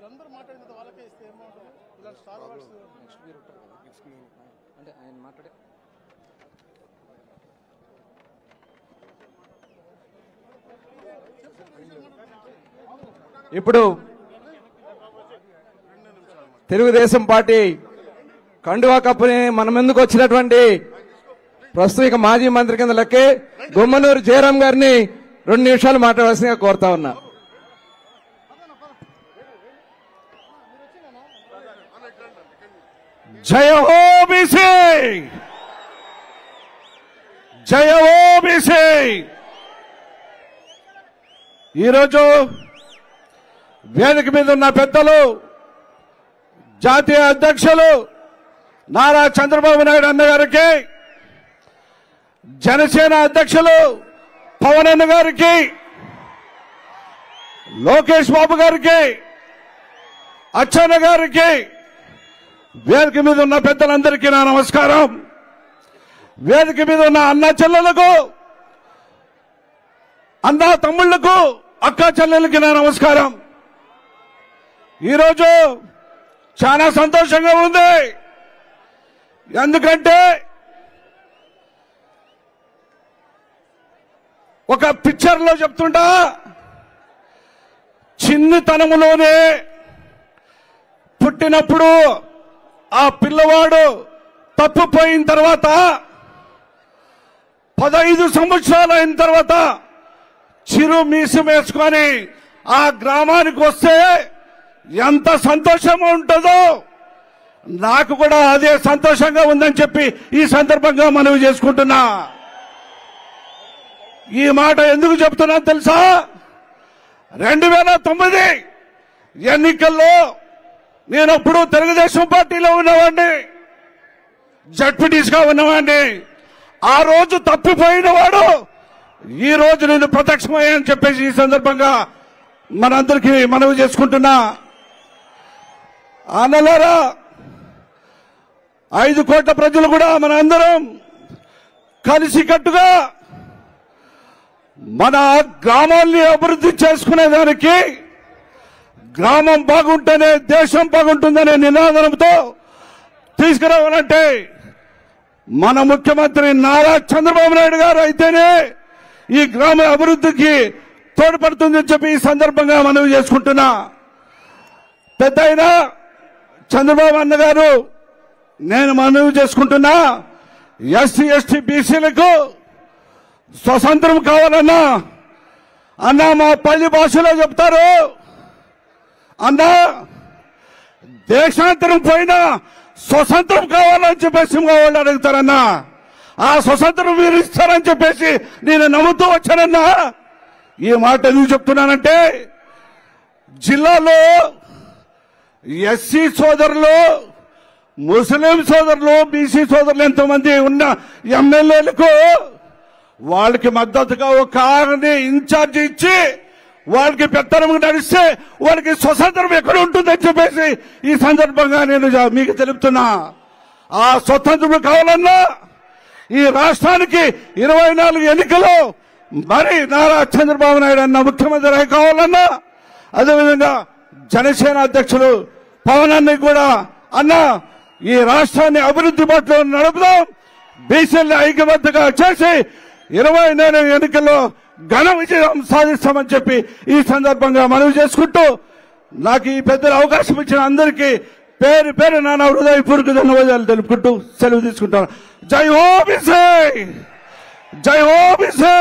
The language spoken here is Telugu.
అందరూ మాట్లాడిన వాళ్ళకే ఇస్తే ఇలాంటి స్టార్ అవార్డ్స్ నెక్స్ట్ మీరు ఉంటారు కదా నెక్స్ట్ అంటే ఆయన మాట్లాడే ఇప్పుడు తెలుగుదేశం పార్టీ కండువా కప్పుని మన ముందుకు వచ్చినటువంటి ప్రస్తుత మాజీ మంత్రి కింద లెక్కే గుమ్మనూరు జయరాం గారిని 2 నిమిషాలు మాట్లాడాల్సిందిగా కోరుతా ఉన్నా. జయ హో బీసీ, జయ హో బీసీ. ఈరోజు వేదిక మీద ఉన్న పెద్దలు, జాతీయ అధ్యక్షులు నారా చంద్రబాబు నాయుడు అన్న గారికి, జనసేన అధ్యక్షులు పవన్ అన్న గారికి, లోకేష్ బాబు గారికి, అచ్చెన్న గారికి, వేదిక మీద ఉన్న పెద్దలందరికీ నా నమస్కారం. వేదిక మీద ఉన్న అన్న చెల్లెలకు, అన్న తమ్ముళ్లకు, అక్క చెల్లెలకి నా నమస్కారం. ఈరోజు చాలా సంతోషంగా ఉంది. ఎందుకంటే ఒక పిక్చర్ లో చెప్తుంటా, చిన్నతనములోనే పుట్టినప్పుడు ఆ పిల్లవాడు తప్పిపోయిన తర్వాత 15 సంవత్సరాలు అయిన తర్వాత చిరు మీసం వేసుకొని ఆ గ్రామానికి వస్తే ఎంత సంతోషంగా ఉంటుందో, నాకు కూడా అదే సంతోషంగా ఉందని చెప్పి ఈ సందర్భంగా మనవి చేసుకుంటున్నా. ఈ మాట ఎందుకు చెప్తున్నా తెలుసా? 2009 ఎన్నికల్లో నేనప్పుడు తెలుగుదేశం పార్టీలో ఉన్నవాడిని, జడ్పీటీసీగా ఉన్నవాడిని. ఆ రోజు తప్పిపోయిన వాడు ఈ రోజు నేను ప్రత్యక్షమయ్యానని చెప్పేసి ఈ సందర్భంగా మనందరికీ మనవి చేసుకుంటున్నా. అన్నలారా, 5 కోట్ల ప్రజలు కూడా మనందరం కలిసికట్టుగా మన గ్రామాల్ని అభివృద్ధి చేసుకునేదానికి, గ్రామం బాగుంటేనే దేశం బాగుంటుందనే నినాదంతో తీసుకురావాలంటే మన ముఖ్యమంత్రి నారా చంద్రబాబు నాయుడు గారు అయితేనే ఈ గ్రామ అభివృద్ధికి తోడ్పడుతుందని చెప్పి ఈ సందర్భంగా మనవి చేసుకుంటున్నా. పెద్దయినా చంద్రబాబు అన్న గారు, నేను మనవి చేసుకుంటున్నా, ఎస్సీ ఎస్టీ బీసీలకు స్వతంత్రం కావాలన్నా, అన్నా మా పల్లి భాషలో చెప్తారు, అన్నా దేశాంతరం పోయినా స్వతంత్రం కావాలని చెప్పేసి వాళ్ళు అడుగుతారన్నా. ఆ స్వతంత్రం మీరు ఇస్తారని చెప్పేసి నేను నమ్ముతూ వచ్చానన్నా. ఈ మాట ఎందుకు చెప్తున్నానంటే, జిల్లాలో ఎస్సీ సోదరులు, ముస్లిం సోదరులు, బీసీ సోదరులు ఎంతమంది ఉన్న ఎమ్మెల్యేలకు వాళ్ళకి మద్దతుగా ఒక ఆరుని ఇన్ఛార్జి ఇచ్చి వాళ్ళకి పెత్తనం నడిస్తే వాళ్ళకి స్వతంత్రం ఎక్కడ ఉంటుందని చెప్పేసి ఈ సందర్భంగా నేను మీకు తెలుపుతున్నా. ఆ స్వతంత్రం కావాలన్నా ఈ రాష్ట్రానికి 24 ఎన్నికలు మరి నారా చంద్రబాబు నాయుడు అన్న ముఖ్యమంత్రి కావాలన్నా, అదేవిధంగా జనసేన అధ్యక్షులు పవన్ అన్న కూడా, అన్న ఈ రాష్ట్రాన్ని అభివృద్ధి బాటలో నడుపుదాం, బీసీలను ఐక్యబద్ధంగా చేసి 24 ఎన్నికల్లో ఘన విజయం సాధిస్తామని చెప్పి ఈ సందర్భంగా మనవి చేసుకుంటూ, నాకు ఈ పెద్దల అవకాశం ఇచ్చిన అందరికీ పేరు పేరు నా హృదయపూర్వక ధన్యవాదాలు తెలుపుకుంటూ సెలవు తీసుకుంటాను. జై హో బీసీ, జై హో బీసీ.